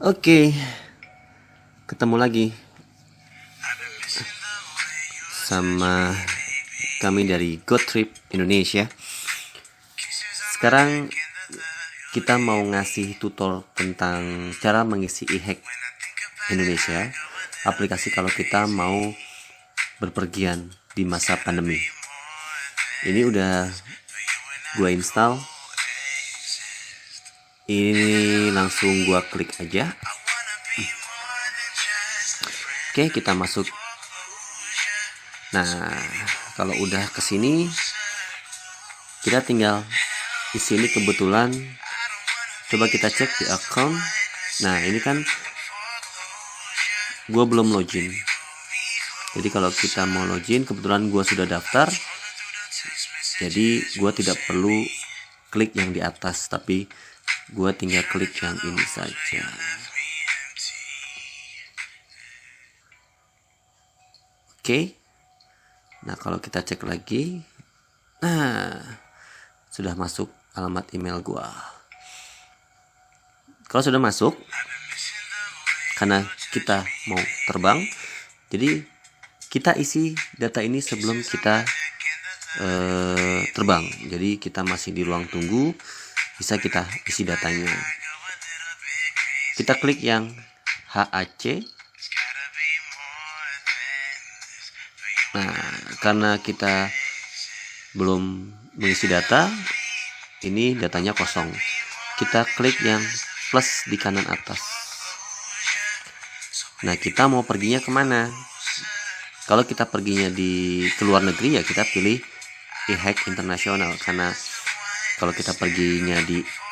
Oke, ketemu lagi sama kami dari Go Trip Indonesia. Sekarang kita mau ngasih tutorial tentang cara mengisi e-hack Indonesia, aplikasi kalau kita mau berpergian di masa pandemi. Ini udah gua install. Ini langsung gua klik aja. Oke, kita masuk. Nah, kalau udah kesini, kita tinggal di sini. Kebetulan coba kita cek di account. Nah, ini kan gua belum login. Jadi kalau kita mau login, kebetulan gua sudah daftar. Jadi gua tidak perlu klik yang di atas, tapi gua tinggal klik yang ini saja. Oke. Nah, kalau kita cek lagi, nah, sudah masuk alamat email gua. Kalau sudah masuk, karena kita mau terbang, jadi kita isi data ini sebelum kita terbang. Jadi kita masih di ruang tunggu, bisa kita isi datanya. Kita klik yang HAC. Nah, karena kita belum mengisi data, ini datanya kosong. Kita klik yang plus di kanan atas. Nah, kita mau perginya kemana? Kalau kita perginya ke luar negeri, ya kita pilih e-hack internasional. Karena kalau kita perginya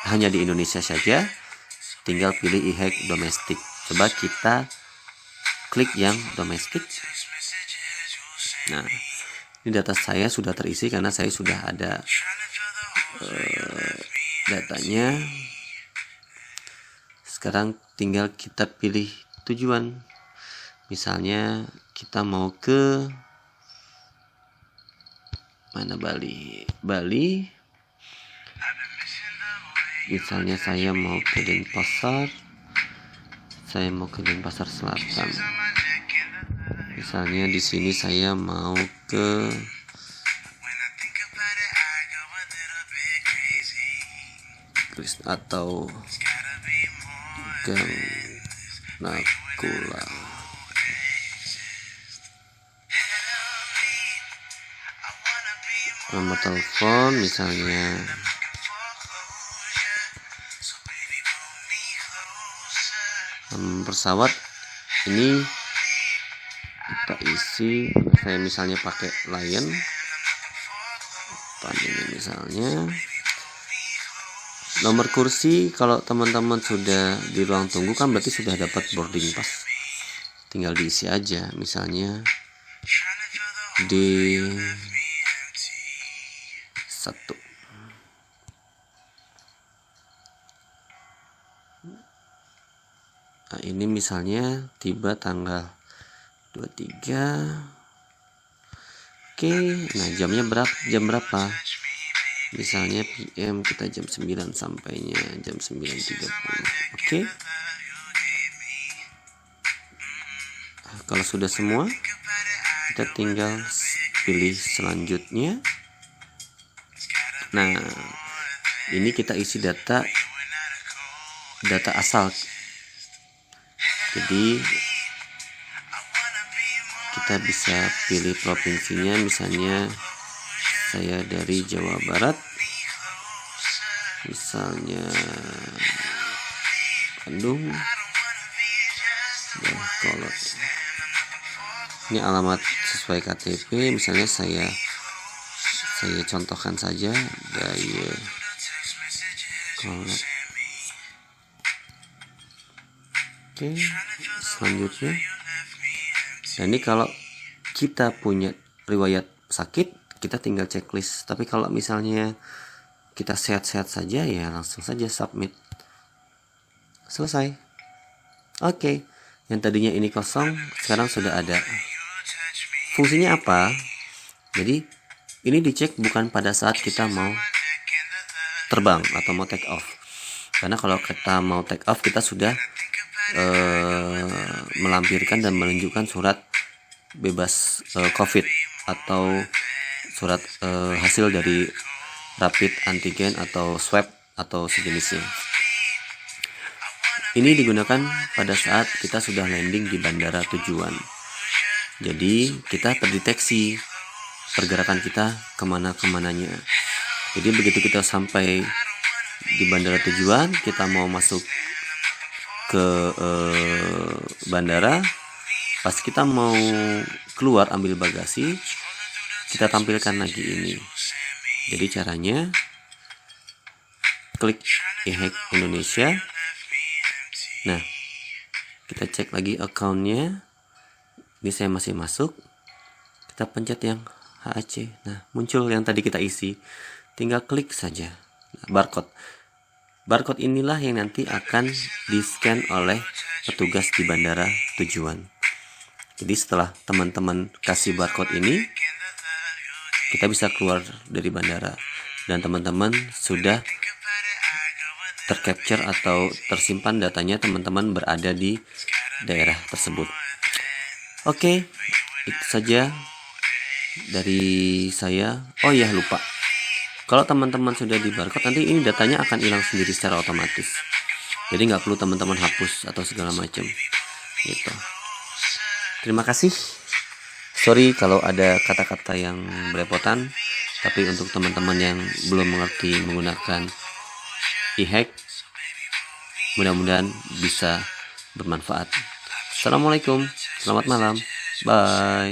hanya di Indonesia saja, tinggal pilih e-hack domestik. Coba kita klik yang domestik. Nah, ini data saya sudah terisi karena saya sudah ada datanya. Sekarang tinggal kita pilih tujuan. Misalnya kita mau ke mana? Bali. Misalnya saya mau ke Denpasar. Saya mau ke Denpasar Selatan. Misalnya di sini saya mau ke atau Gang Nakula. Nomor telepon misalnya pesawat ini kita isi. Saya misalnya pakai Lion ini misalnya. Nomor kursi, kalau teman-teman sudah di ruang tunggu kan berarti sudah dapat boarding pass, tinggal diisi aja. Misalnya di 1. Nah, ini misalnya tiba tanggal 23. Oke, nah jamnya jam berapa? Misalnya PM, kita jam 9 sampainya jam 9.30. Oke. Nah, kalau sudah semua, kita tinggal pilih selanjutnya. Nah, ini kita isi data asal. Jadi kita bisa pilih provinsinya. Misalnya saya dari Jawa Barat, misalnya Bandung. Kolot. Ini alamat sesuai KTP. Misalnya saya contohkan saja Daya Kolot. Oke, selanjutnya. Nah, ini kalau kita punya riwayat sakit, kita tinggal checklist. Tapi kalau misalnya kita sehat-sehat saja, ya langsung saja submit. Selesai. Oke. Yang tadinya ini kosong, sekarang sudah ada. Fungsinya apa? Jadi ini dicek bukan pada saat kita mau terbang atau mau take off. Karena kalau kita mau take off, kita sudah melampirkan dan menunjukkan surat bebas COVID atau surat hasil dari rapid antigen atau swab atau sejenisnya. Ini digunakan pada saat kita sudah landing di bandara tujuan. Jadi kita terdeteksi pergerakan kita kemana-kemananya. Jadi begitu kita sampai di bandara tujuan, kita mau masuk ke bandara, pas kita mau keluar ambil bagasi, kita tampilkan lagi ini. Jadi caranya klik eHack Indonesia. Nah, kita cek lagi accountnya. Ini saya masih masuk. Kita pencet yang HAC. Nah, muncul yang tadi kita isi. Tinggal klik saja. Nah, barcode. Barcode inilah yang nanti akan di-scan oleh petugas di bandara tujuan. Jadi setelah teman-teman kasih barcode ini, kita bisa keluar dari bandara dan teman-teman sudah tercapture atau tersimpan datanya teman-teman berada di daerah tersebut. Oke, itu saja dari saya. Oh ya, lupa. Kalau teman-teman sudah di barcode, nanti ini datanya akan hilang sendiri secara otomatis. Jadi nggak perlu teman-teman hapus atau segala macam. Gitu. Terima kasih. Sorry kalau ada kata-kata yang belepotan, tapi untuk teman-teman yang belum mengerti menggunakan eHack, mudah-mudahan bisa bermanfaat. Assalamualaikum, selamat malam, bye.